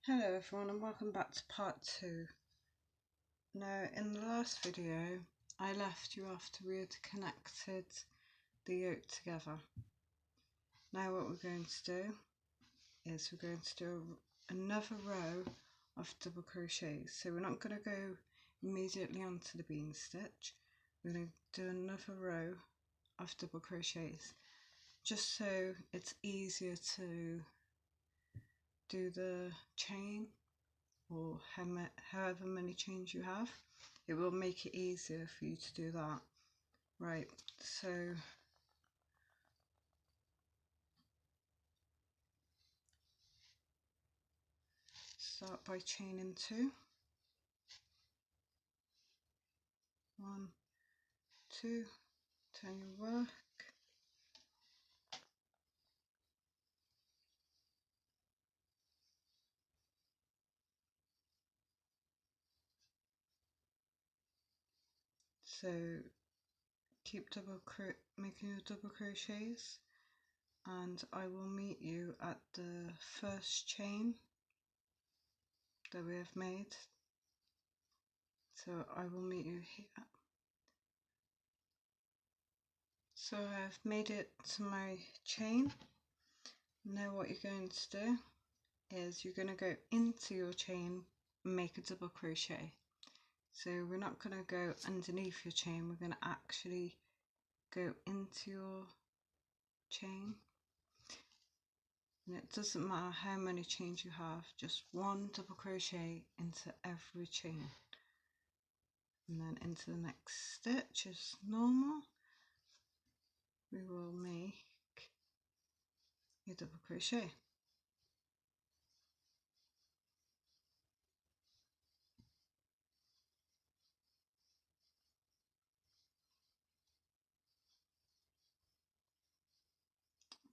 Hello everyone and welcome back to part 2. Now in the last video I left you after we had connected the yoke together. Now what we're going to do is we're going to do another row of double crochets. So we're not going to go immediately onto the bean stitch, we're going to do another row of double crochets just so it's easier to do the chain, or however many chains you have. It will make it easier for you to do that. Right, so start by chaining 2, 1, 2, turn your work, so keep making your double crochets, and I will meet you at the first chain that we have made. So I will meet you here. So I've made it to my chain. Now what you're going to do is you're going to go into your chain and make a double crochet. So we're not going to go underneath your chain, we're going to actually go into your chain, and it doesn't matter how many chains you have, just one double crochet into every chain and then into the next stitch as normal. We will make a double crochet.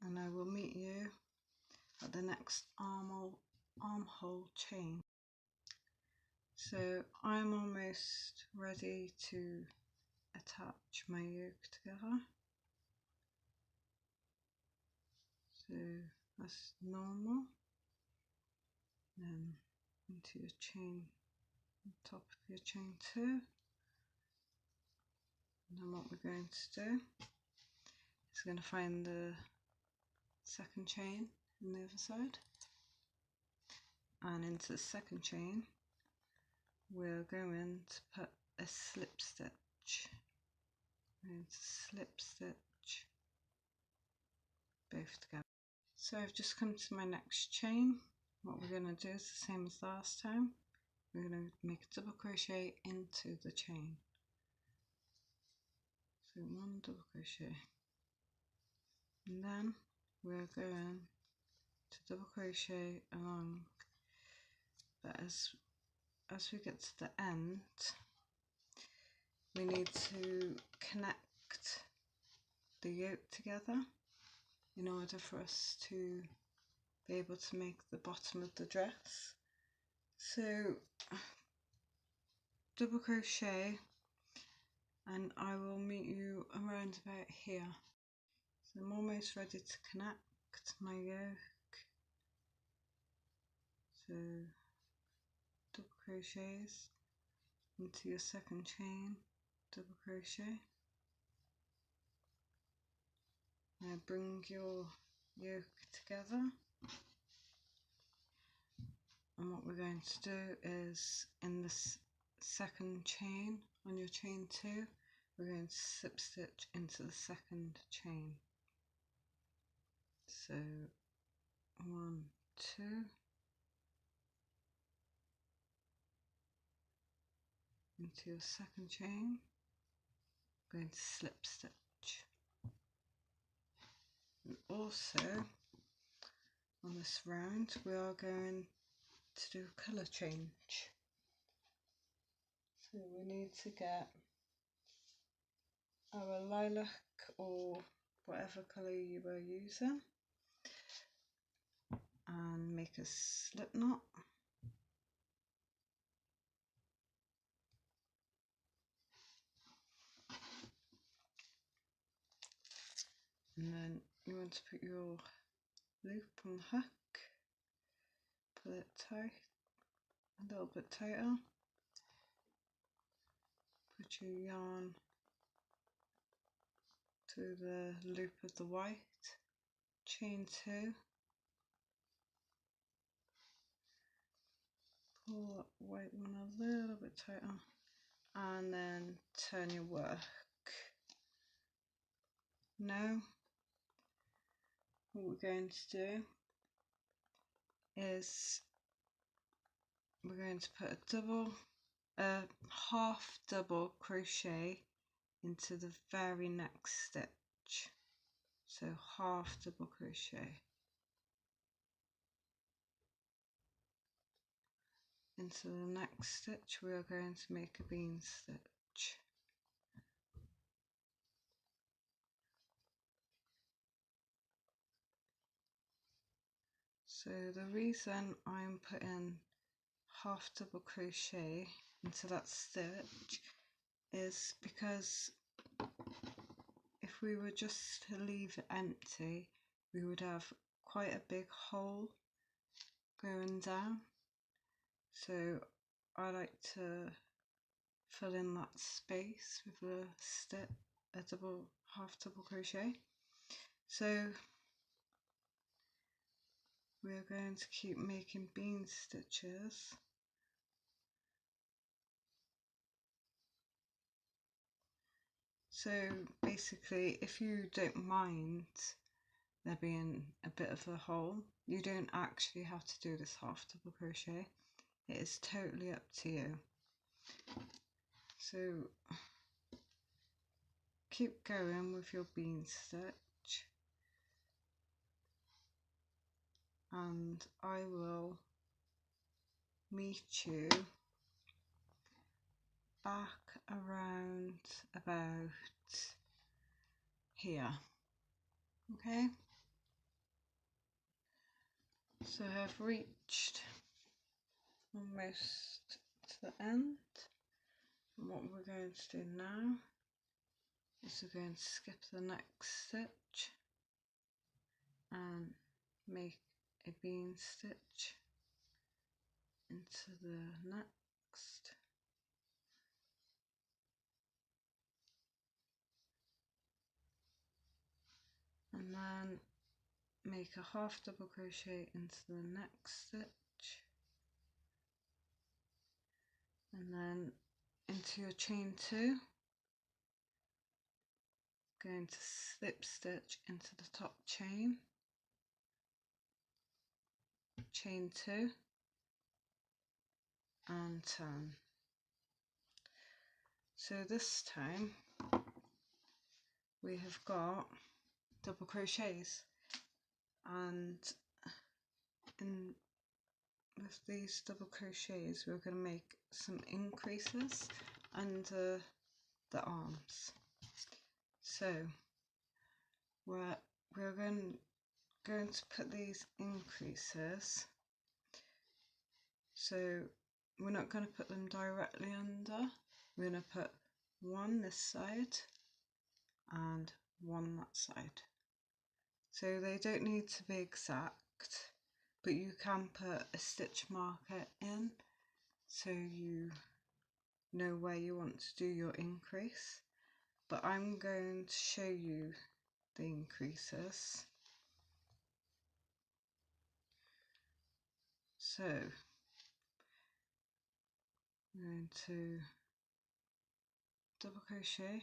And I will meet you at the next armhole chain. So I'm almost ready to attach my yoke together. So that's normal. Then into your chain, top of your chain 2. And then what we're going to do is going to find the second chain on the other side, and into the second chain we're going to put a slip stitch. We're going to slip stitch both together. So I've just come to my next chain. What we're going to do is the same as last time. We're going to make a double crochet into the chain. So 1 double crochet, and then we're going to double crochet along, but as we get to the end we need to connect the yoke together in order for us to be able to make the bottom of the dress. So double crochet, and I will meet you around about here. So I'm almost ready to connect my yoke. So double crochets into your second chain, double crochet. Now bring your yoke together, and what we're going to do is in this second chain on your chain 2, we're going to slip stitch into the second chain. So 1, 2, into your second chain, we're going to slip stitch. And also on this round we are going to do colour change. So we need to get our lilac or whatever colour you were using and make a slip knot. And then you want to put your loop on the hook, pull it tight, a little bit tighter. Put your yarn to the loop of the white, chain 2, pull that white one a little bit tighter, and then turn your work. Now what we're going to do is we're going to put a half double crochet into the very next stitch. So half double crochet into the next stitch. We are going to make a bean stitch. So the reason I'm putting half double crochet into that stitch is because if we were just to leave it empty, we would have quite a big hole going down. So I like to fill in that space with a half double crochet. So we're going to keep making bean stitches. So basically, if you don't mind there being a bit of a hole, you don't actually have to do this half double crochet. It is totally up to you. So keep going with your bean stitch, and I will meet you back around about here. Okay, so I've reached almost to the end, and what we're going to do now is we're going to skip the next stitch and make a bean stitch into the next, and then make a half double crochet into the next stitch, and then into your chain 2, going to slip stitch into the top chain, chain 2, and turn. So this time we have got double crochets, and with these double crochets we're going to make some increases under the arms. So we're going to put these increases, so we're not going to put them directly under, we're going to put one this side and one that side. So they don't need to be exact, but you can put a stitch marker in so you know where you want to do your increase. But I'm going to show you the increases. So I'm going to double crochet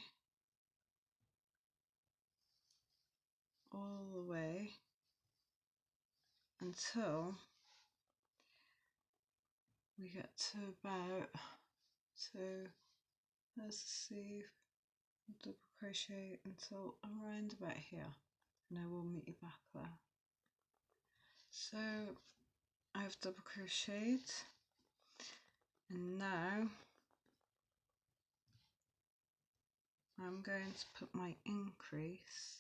all the way until we get to about, so let's see, double crochet until around about here, and I will meet you back there. So I've double crocheted, and now I'm going to put my increase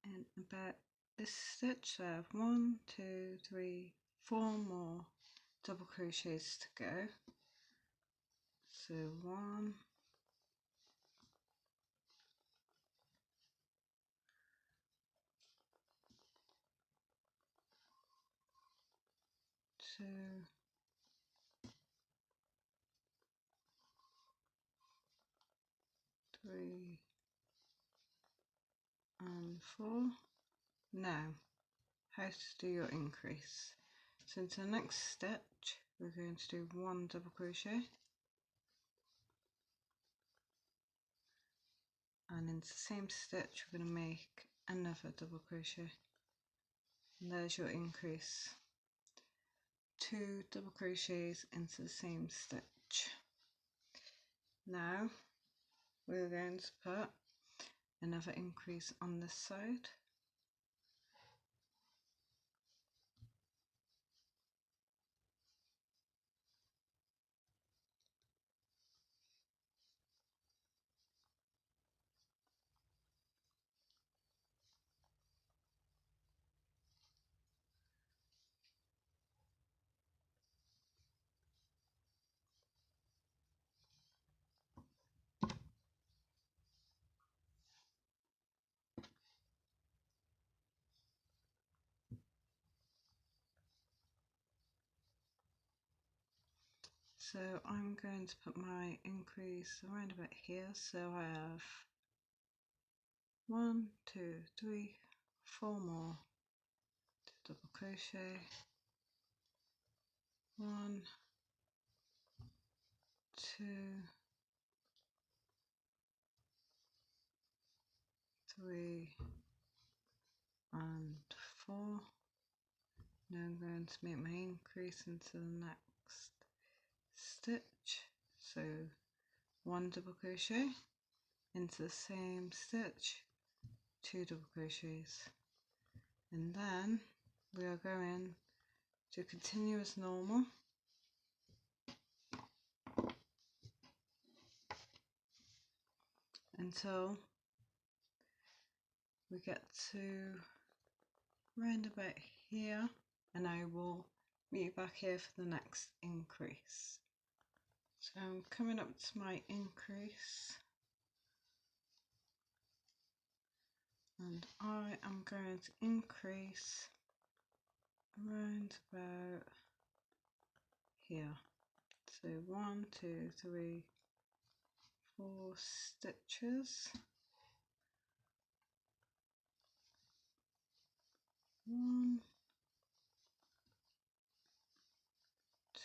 in about this stitch. So I have 1, 2, 3, 4 more double crochets to go. So 1, 2, 2, 3 and 4. Now, how to do your increase. So into the next stitch we're going to do 1 double crochet, and into the same stitch we're going to make another double crochet, and there's your increase. 2 double crochets into the same stitch. Now we're going to put another increase on this side. So I'm going to put my increase around about here, so I have 1, 2, 3, 4 more double crochet, 1, 2, 3 and 4. Now I'm going to make my increase into the next stitch, so 1 double crochet into the same stitch, 2 double crochets, and then we are going to continue as normal until we get to round about here, and I will meet you back here for the next increase. So I'm coming up to my increase, and I am going to increase around about here. So 1, 2, 3, 4 stitches. 1,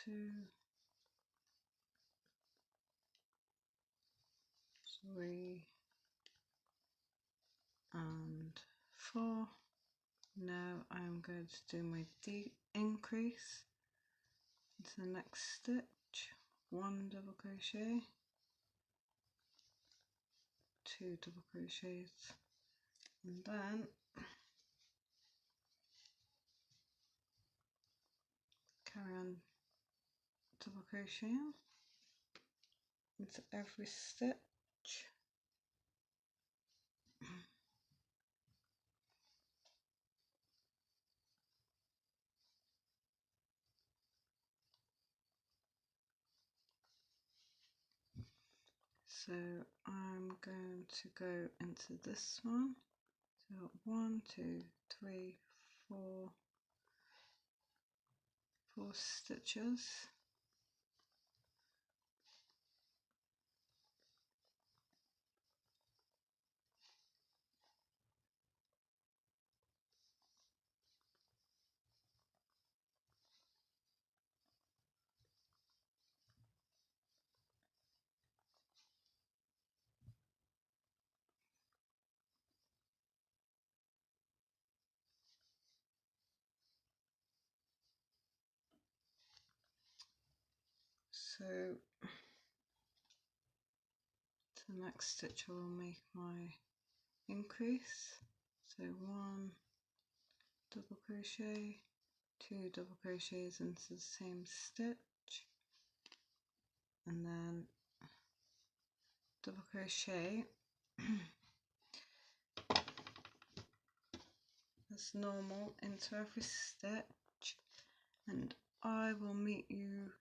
2, 3 and 4. Now I'm going to do my increase into the next stitch, 1 double crochet, 2 double crochets, and then carry on double crocheting into every stitch. So I'm going to go into this one. So 1, 2, 3, 4 stitches. So to the next stitch I will make my increase. So 1 double crochet, 2 double crochets into the same stitch, and then double crochet as normal into every stitch, and I will meet you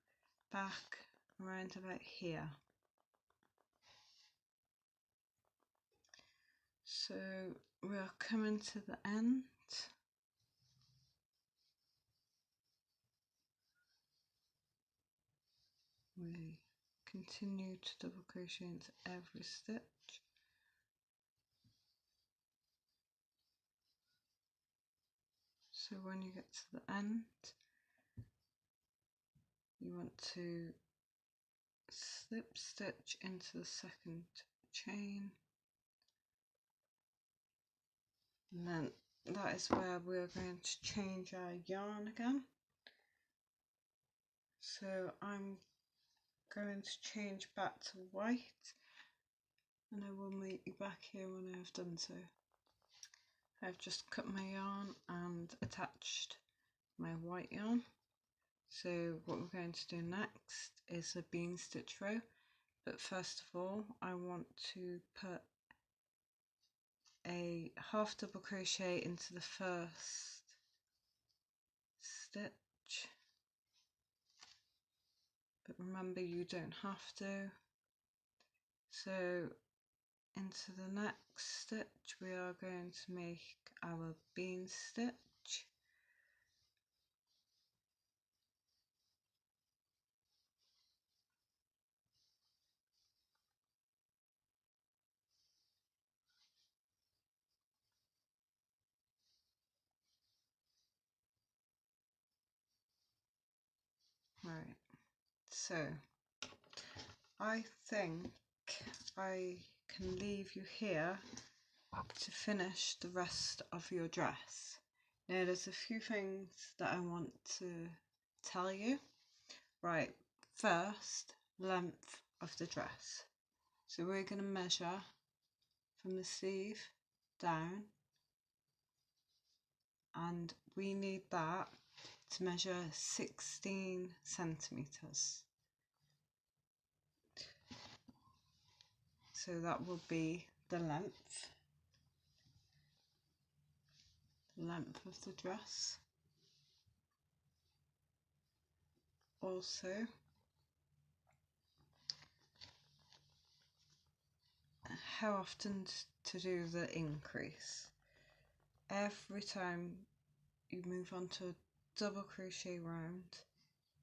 back around about here. So we are coming to the end. we continue to double crochet into every stitch. So when you get to the end, you want to slip stitch into the second chain, and then that is where we're going to change our yarn again. So I'm going to change back to white, and I will meet you back here when I have done so. I've just cut my yarn and attached my white yarn. So what we're going to do next is a bean stitch row, but first of all I want to put a half double crochet into the first stitch, but remember you don't have to. So into the next stitch we are going to make our bean stitch. Right, so I think I can leave you here to finish the rest of your dress. Now there's a few things that I want to tell you. Right, first, length of the dress. So we're going to measure from the sleeve down, and we need that to measure 16 centimeters. So that will be the length of the dress. Also, how often to do the increase. Every time you move on to a double crochet round,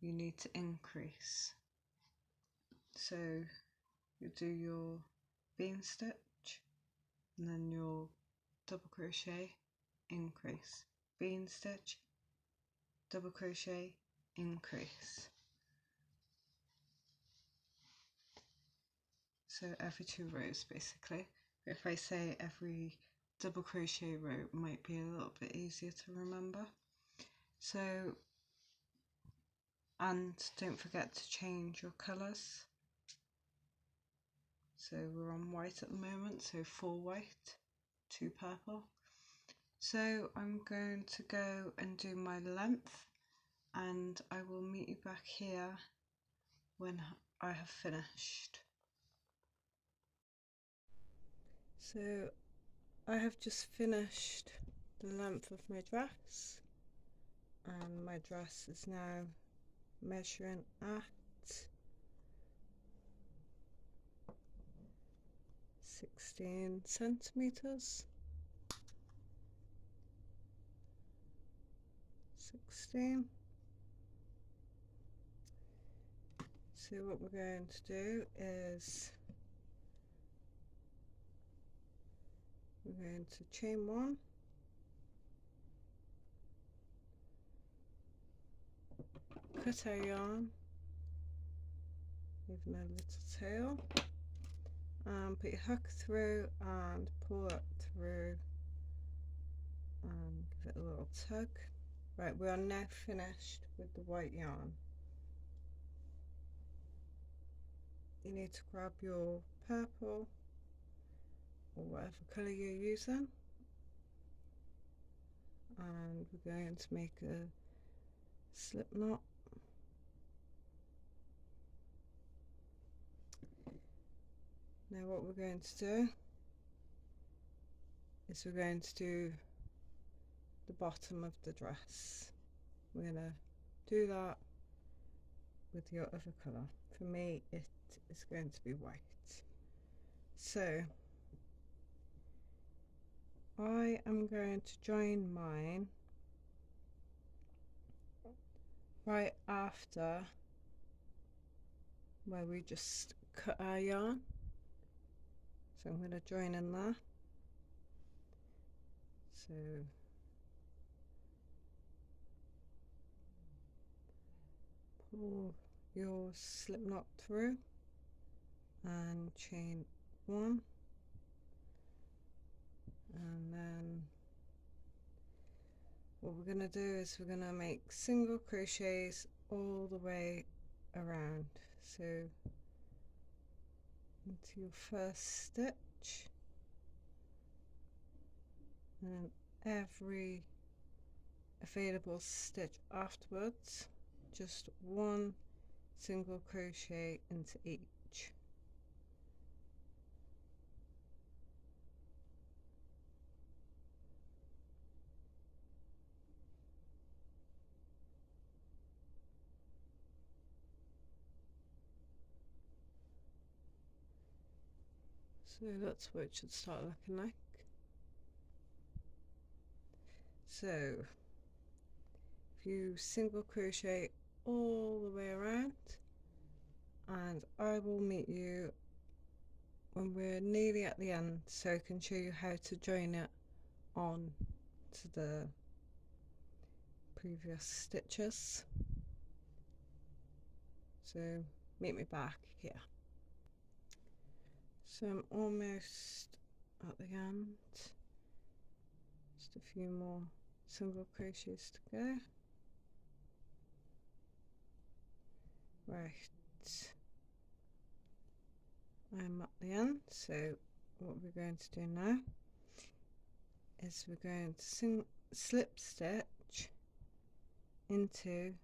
you need to increase. So you do your bean stitch and then your double crochet, increase, bean stitch, double crochet, increase. So every 2 rows basically. If I say every double crochet row, it might be a little bit easier to remember. So, and don't forget to change your colours. So we're on white at the moment, so 4 white, 2 purple. So I'm going to go and do my length, and I will meet you back here when I have finished. So I have just finished the length of my dress, and my dress is now measuring at 16 centimeters. 16. So what we're going to do is we're going to chain 1, cut our yarn, leaving a little tail, and put your hook through and pull it through and give it a little tug. Right, we are now finished with the white yarn. You need to grab your purple or whatever colour you're using, and we're going to make a slip knot. Now what we're going to do is we're going to do the bottom of the dress. We're going to do that with your other colour. For me it is going to be white. So I am going to join mine right after where we just cut our yarn. So I'm going to join in there. So pull your slip knot through and chain 1, and then what we're going to do is we're going to make single crochets all the way around. So into your first stitch, and every available stitch afterwards, just 1 single crochet into each. So that's what it should start looking like. So if you single crochet all the way around, and I will meet you when we're nearly at the end so I can show you how to join it on to the previous stitches. So meet me back here. So I'm almost at the end, just a few more single crochets to go. Right, I'm at the end. So what we're going to do now is we're going to slip stitch into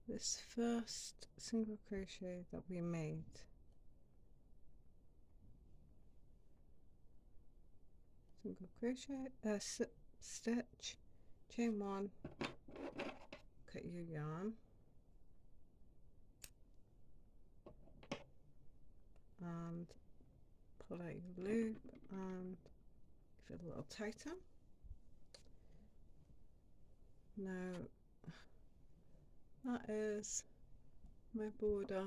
this first single crochet that we made. Single crochet, slip stitch, chain 1, cut your yarn, and pull out your loop and give it a little tighten. Now that is my border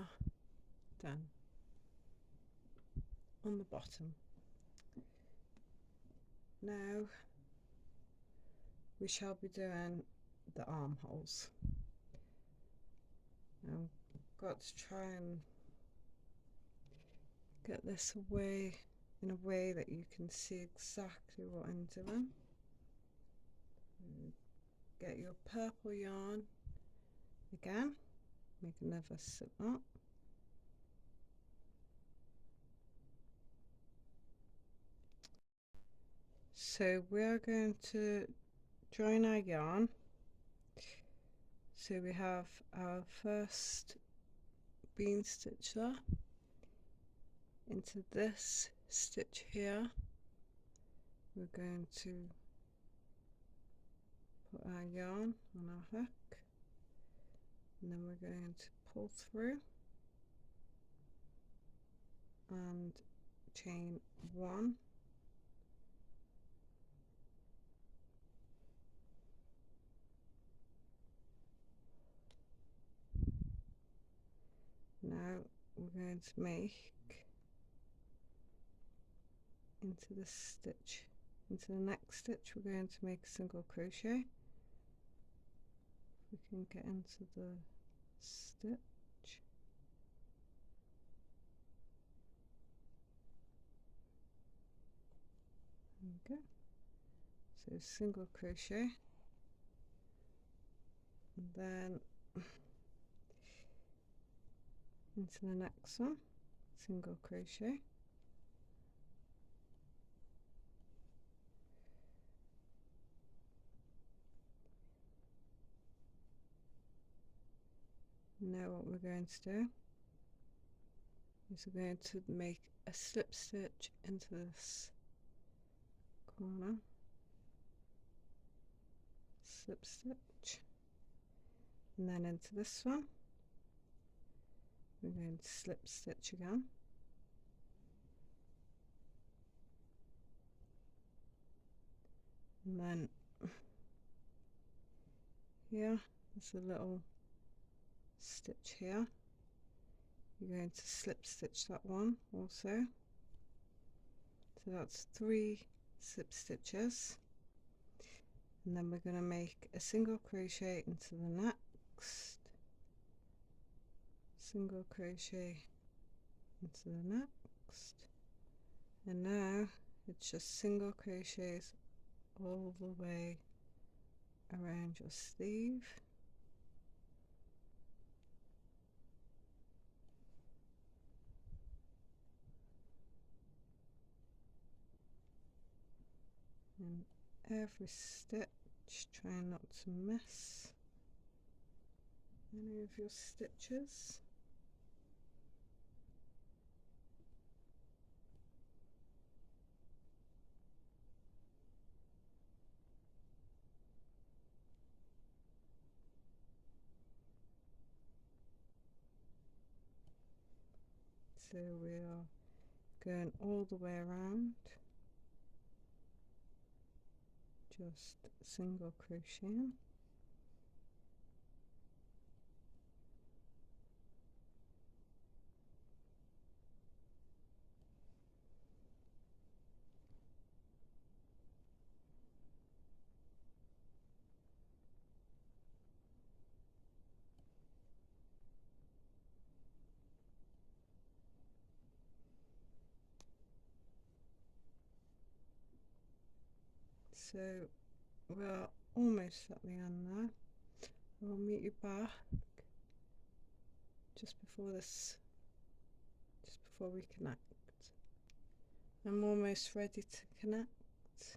done on the bottom. Now we shall be doing the armholes. Now I've got to try and get this away in a way that you can see exactly what I'm doing. Get your purple yarn again, make another slip knot, so we're going to join our yarn. So we have our first bean stitch there, into this stitch here we're going to put our yarn on our hook, and then we're going to pull through and chain 1, now we're going to make into this stitch, into the next stitch we're going to make a single crochet. We can get into the stitch, there we go, so single crochet, and then into the next one, single crochet, now what we're going to do is we're going to make a slip stitch into this corner, slip stitch, and then into this one we're going to slip stitch again, and then here there's a little stitch here, you're going to slip stitch that one also. So that's 3 slip stitches, and then we're going to make a single crochet into the next, single crochet into the next, and now it's just single crochets all the way around your sleeve. And every stitch, try not to miss any of your stitches. So we are going all the way around, just single crocheting. So we're almost at the end now. I'll meet you back just before we connect. I'm almost ready to connect.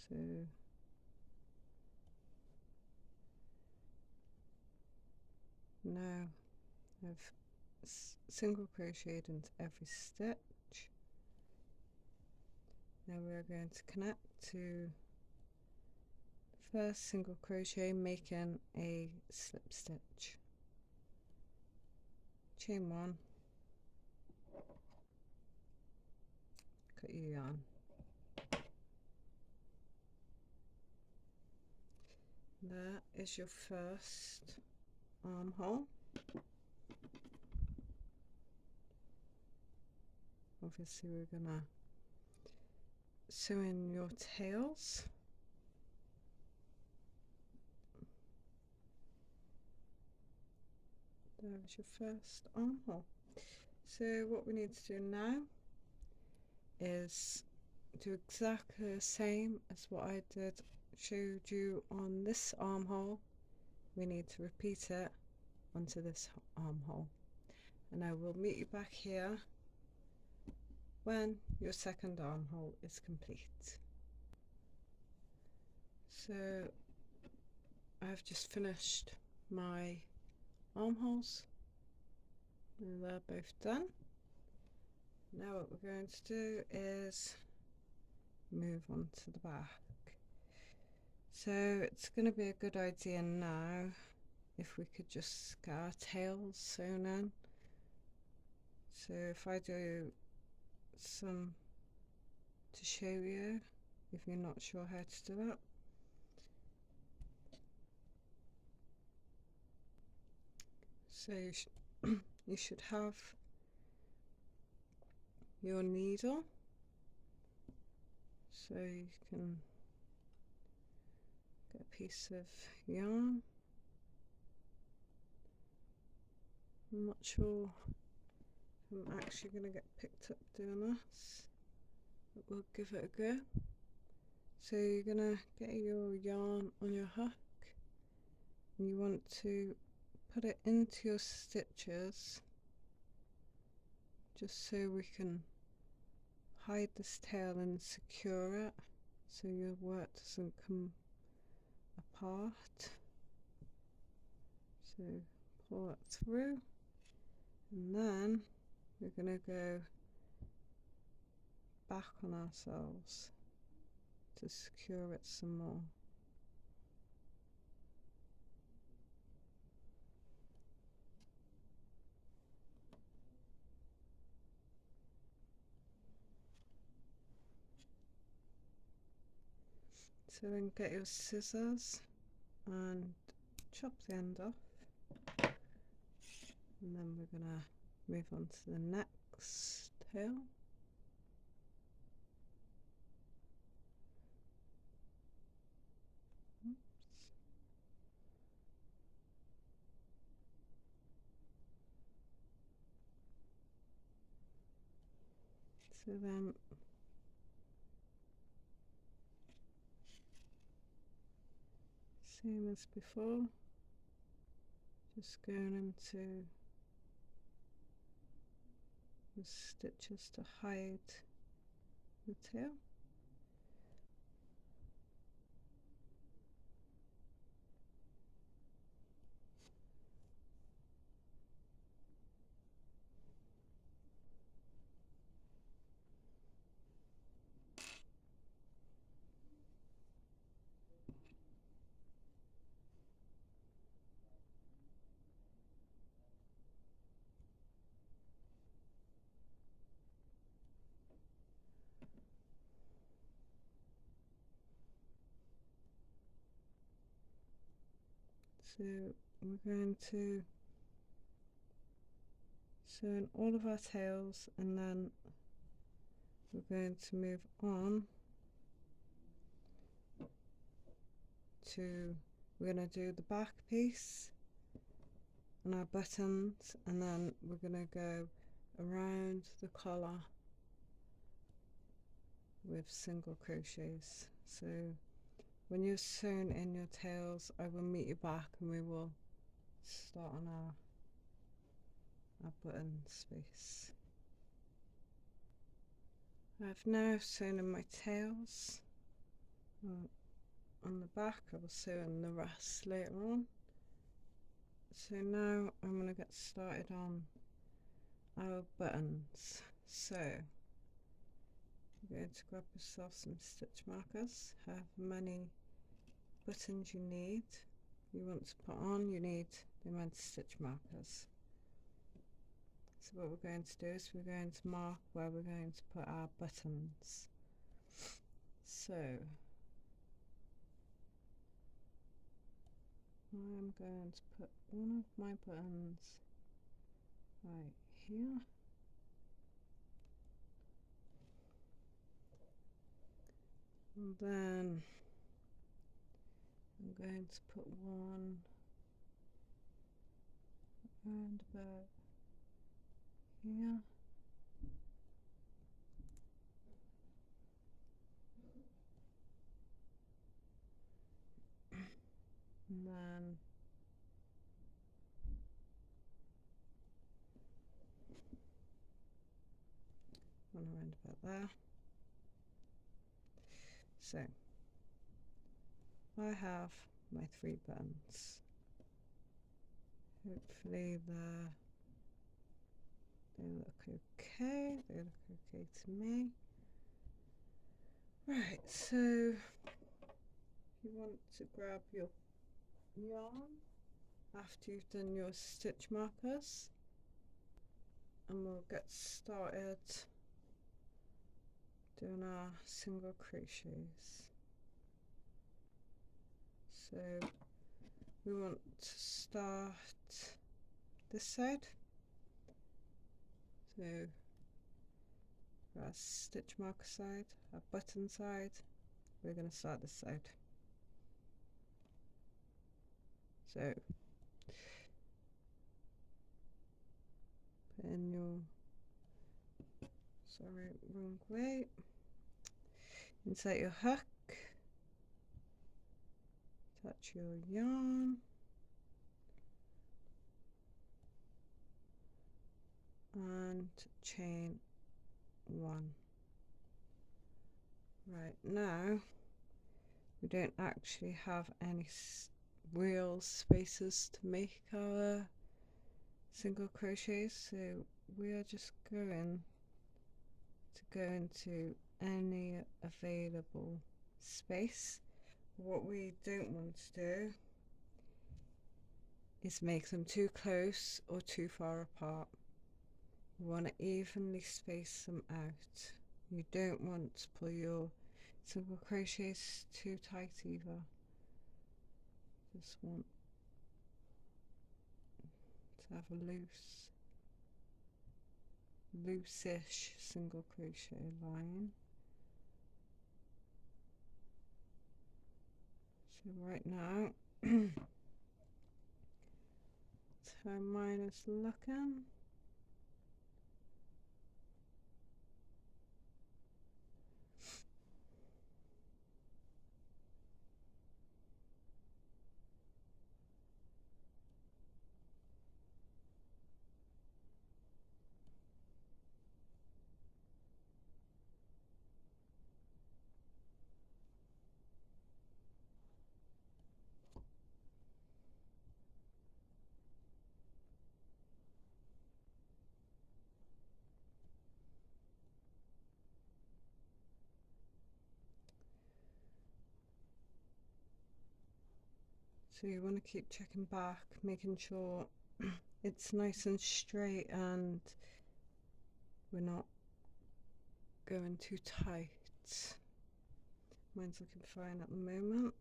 So now I've single crocheted into every stitch. Now we're going to connect to the first single crochet, making a slip stitch, chain 1, cut your yarn. There is your first armhole. Obviously we're gonna sew in your tails. There's your first armhole. So what we need to do now is do exactly the same as what I showed you on this armhole. We need to repeat it onto this armhole, and I will meet you back here when your second armhole is complete. So I've just finished my armholes and they're both done. Now what we're going to do is move on to the back. So it's going to be a good idea now if we could just get our tails sewn in. So if I do some to show you, if you're not sure how to do it. So you should have your needle, so you can get a piece of yarn. I'm not sure if I'm actually going to get picked up doing this, but we'll give it a go. So you're going to get your yarn on your hook, and you want to put it into your stitches just so we can hide this tail and secure it so your work doesn't come apart. So pull it through, and then we're going to go back on ourselves to secure it some more. So then get your scissors and chop the end off. and then we're gonna move on to the next tail. So then same as before, just going into the stitches to hide the tail. So we're going to sew in all of our tails, and then we're going to move on to, we're going to do the back piece and our buttons, and then we're going to go around the collar with single crochets. So when you're sewn in your tails, I will meet you back and we will start on our button space. I've now sewn in my tails. On the back I will sew in the rest later on. So now I'm going to get started on our buttons. So you're going to grab yourself some stitch markers, however many buttons you want to put on, you need the amount of stitch markers. So what we're going to do is we're going to mark where we're going to put our buttons. So I'm going to put one of my buttons right here. And then I'm going to put one around about here. And then one around about there. So I have my 3 buttons. Hopefully they look okay. They look okay to me. Right, so you want to grab your yarn after you've done your stitch markers, and we'll get started doing our single crochets. So we want to start this side. So our stitch marker side, our button side, we're going to start this side. So put in your, sorry, wrong way, insert your hook, touch your yarn, and chain 1. Right, now we don't actually have any real spaces to make our single crochets, so we are just going to go into any available space. What we don't want to do is make them too close or too far apart. We want to evenly space them out. You don't want to pull your single crochets too tight either. Just want to have a loose-ish single crochet line. So right now, that's how mine is looking. So you want to keep checking back, making sure it's nice and straight and we're not going too tight. Mine's looking fine at the moment.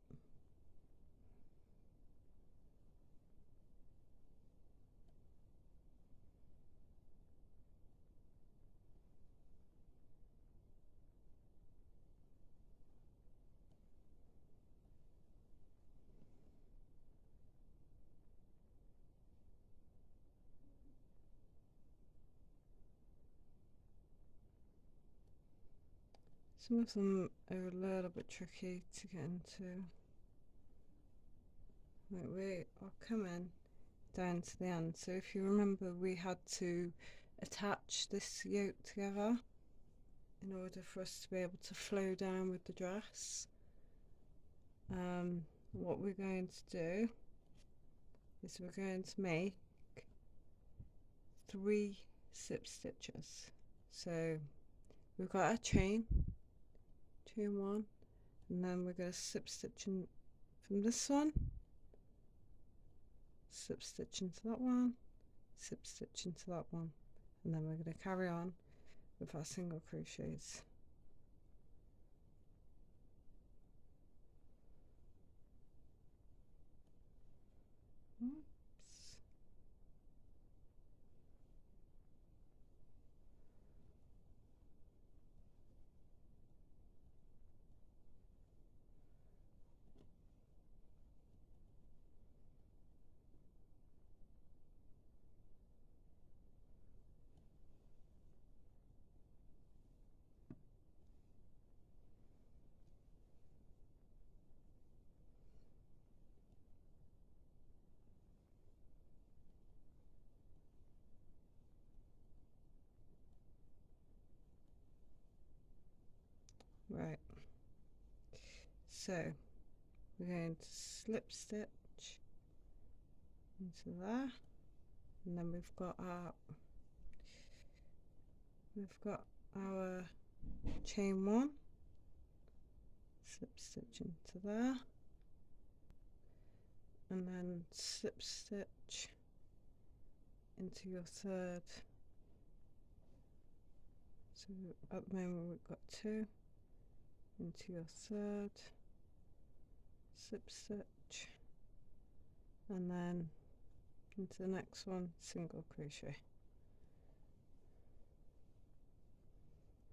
Some of them are a little bit tricky to get into. Wait, I'll come in down to the end. So if you remember, we had to attach this yoke together in order for us to be able to flow down with the dress. What we're going to do is we're going to make 3 slip stitches. So we've got our chain 1, and then we're going to slip stitch in from this one, slip stitch into that one, slip stitch into that one, and then we're going to carry on with our single crochets. Oops. Right, so we're going to slip stitch into there, and then we've got our chain 1, slip stitch into there, and then slip stitch into your third. So at the moment we've got 2 into your third, slip stitch, and then into the next one, single crochet.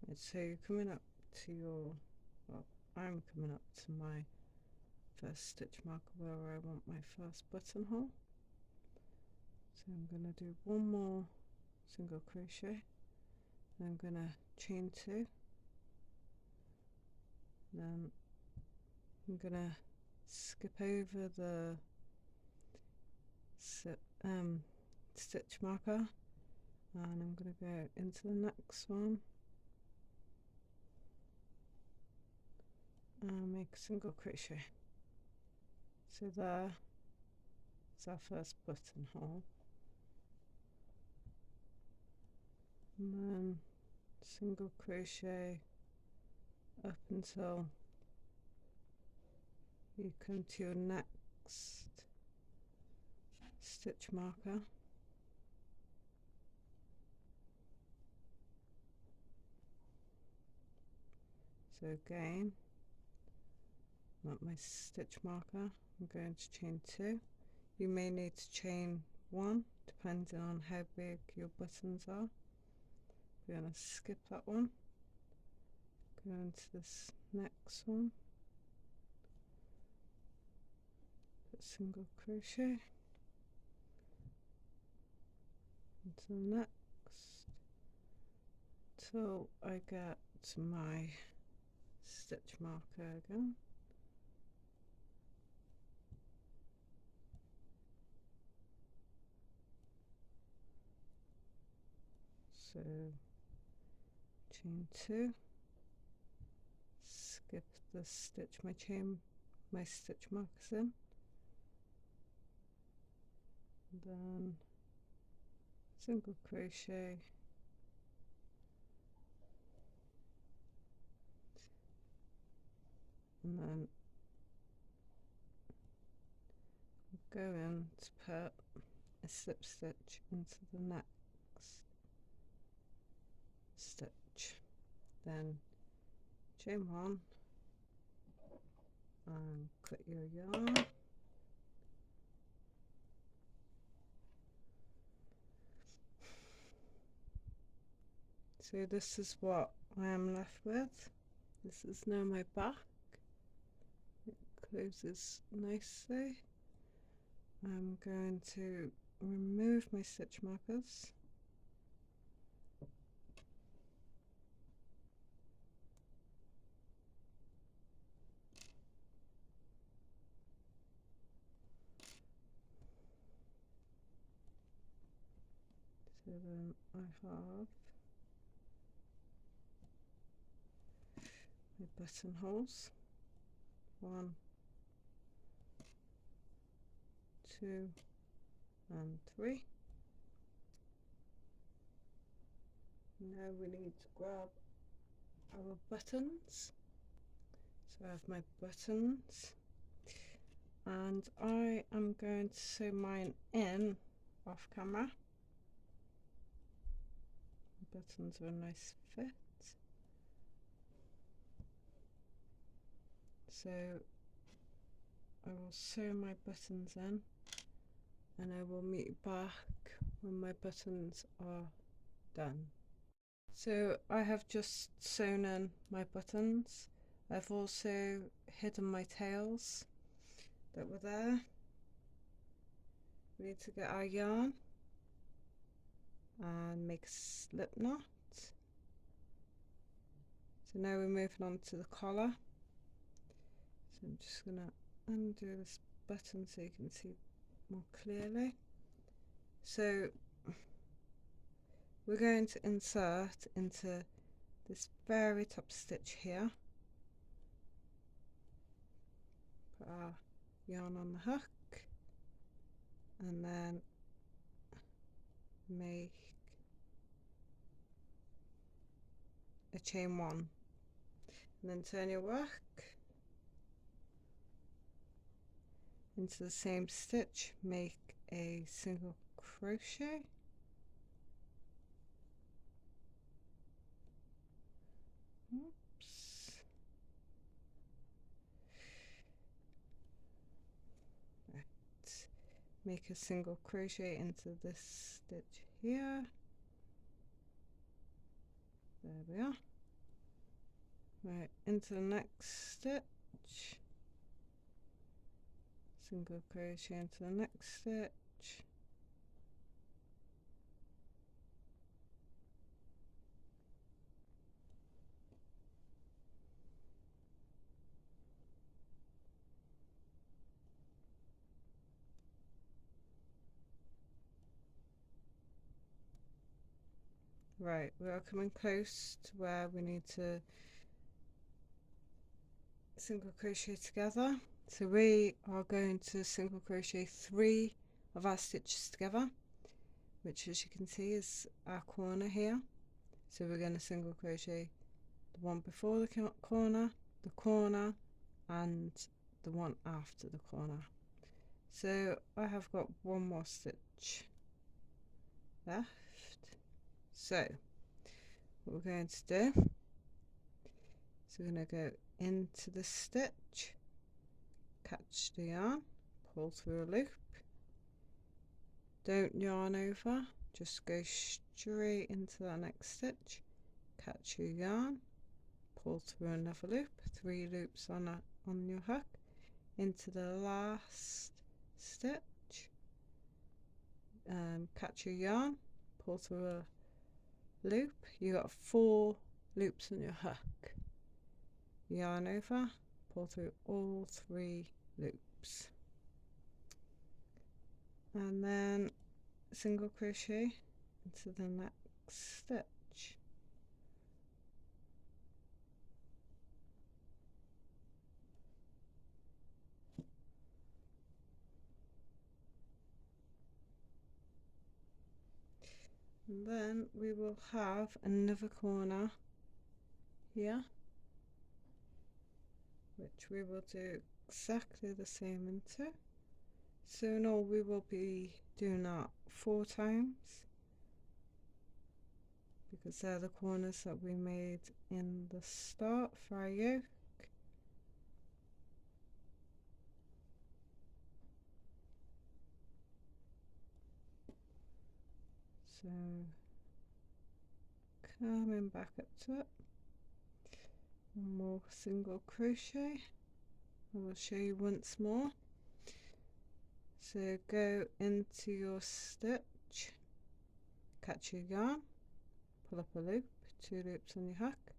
And so you're coming up to your, well, I'm coming up to my first stitch marker where I want my first buttonhole. So I'm going to do 1 more single crochet, and I'm going to chain 2, then I'm going to skip over the stitch marker, and I'm going to go into the next one and make a single crochet. So there is our first buttonhole, and then single crochet up until you come to your next stitch marker. So again, I'm at my stitch marker, I'm going to chain 2. You may need to chain 1 depending on how big your buttons are. We're going to skip that one, go into this next one, put single crochet into the next till I get to my stitch marker again. So chain 2, skip the stitch my stitch markers in, then single crochet, and then go in to put a slip stitch into the next stitch, then chain 1 and cut your yarn, so this is what I am left with. This is now my back. It closes nicely. I'm going to remove my stitch markers, so then I have my buttonholes, 1, 2 and 3. Now we need to grab our buttons. So I have my buttons, and I am going to sew mine in off camera. The buttons are a nice fit. So I will sew my buttons in, and I will meet back when my buttons are done. So I have just sewn in my buttons. I've also hidden my tails that were there. We need to get our yarn and make a slip knot. So now we're moving on to the collar. So I'm just going to undo this button so you can see more clearly. So we're going to insert into this very top stitch here. Put our yarn on the hook and then make a chain 1, and then turn your work into the same stitch, make a single crochet, oops, right, make a single crochet into this stitch here. There we are. Right, into the next stitch, single crochet into the next stitch, right, we are coming close to where we need to single crochet together. So we are going to single crochet 3 of our stitches together, which as you can see is our corner here. So we're going to single crochet the one before the corner, and the one after the corner. So I have got one more stitch left. So what we're going to do, so we're going to go into the stitch, catch the yarn, pull through a loop, Don't yarn over, just go straight into that next stitch, catch your yarn, pull through another loop, 3 loops on your hook, into the last stitch, catch your yarn, pull through a loop. You got 4 loops on your hook, yarn over, pull through all 3 loops, and then single crochet into the next stitch. And then we will have another corner here, which we will do exactly the same into. So in all we will be doing that 4 times, because they're the corners that we made in the start for our yoke. So coming back up to it, one more single crochet, I will show you once more. So go into your stitch, catch your yarn, pull up a loop, 2 loops on your hook,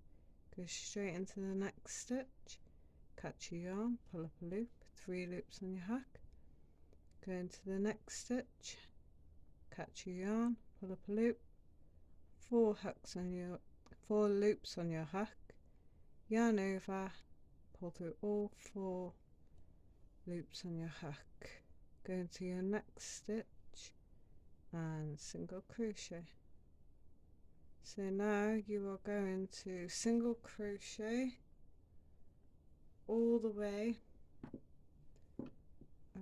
go straight into the next stitch, catch your yarn, pull up a loop, 3 loops on your hook, go into the next stitch, catch your yarn, pull up a loop, 4 loops on your hook, yarn over, pull through all 4 loops on your hook, go into your next stitch and single crochet. So now you are going to single crochet all the way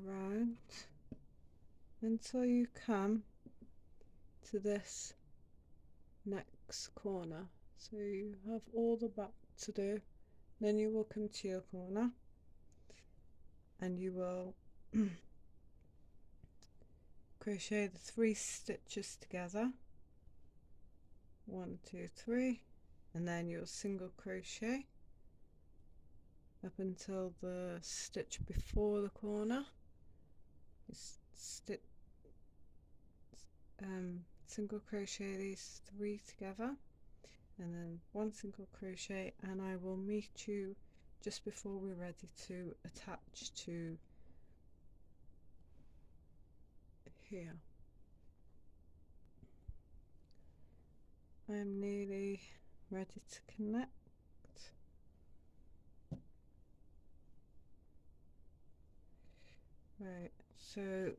around until you come to this next corner. So you have all the back to do, then you will come to your corner and you will crochet the 3 stitches together, 1 2 3, and then you'll single crochet up until the stitch before the corner. Single crochet these 3 together, and then 1 single crochet, and I will meet you just before we're ready to attach to here. I'm nearly ready to connect. Right, so I'm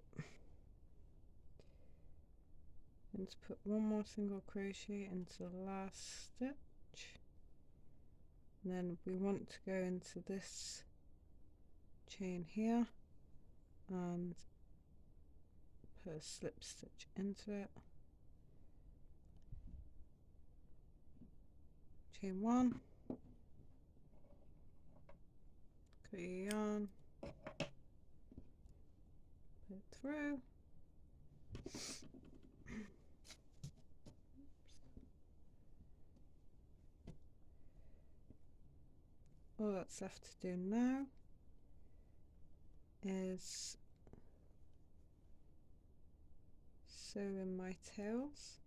going to put 1 more single crochet into the last stitch, and then we want to go into this chain here and put a slip stitch into it, chain 1, cut your yarn, put it through, all that's left to do now is sew in my tails.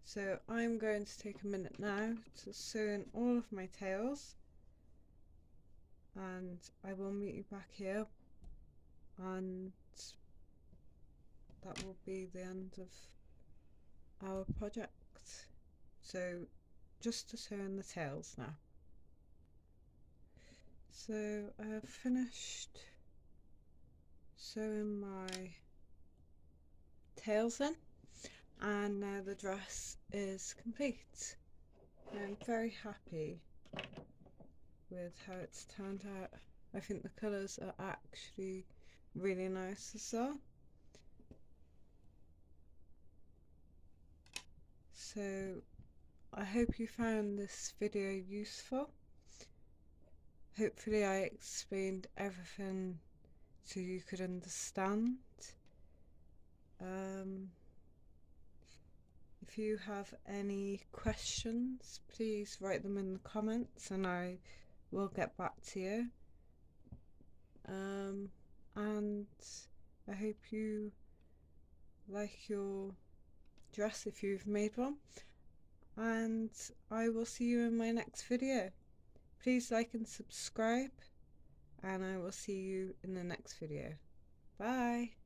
So I'm going to take a minute now to sew in all of my tails, and I will meet you back here, and that will be the end of our project. So just to sew in the tails now. So I have finished sewing my tails in, and now the dress is complete. I'm very happy with how it's turned out. I think the colours are actually really nice as well. So I hope you found this video useful. Hopefully I explained everything so you could understand. If you have any questions, please write them in the comments and I will get back to you. And I hope you like your dress if you've made one, and I will see you in my next video. Please like and subscribe, and I will see you in the next video. Bye.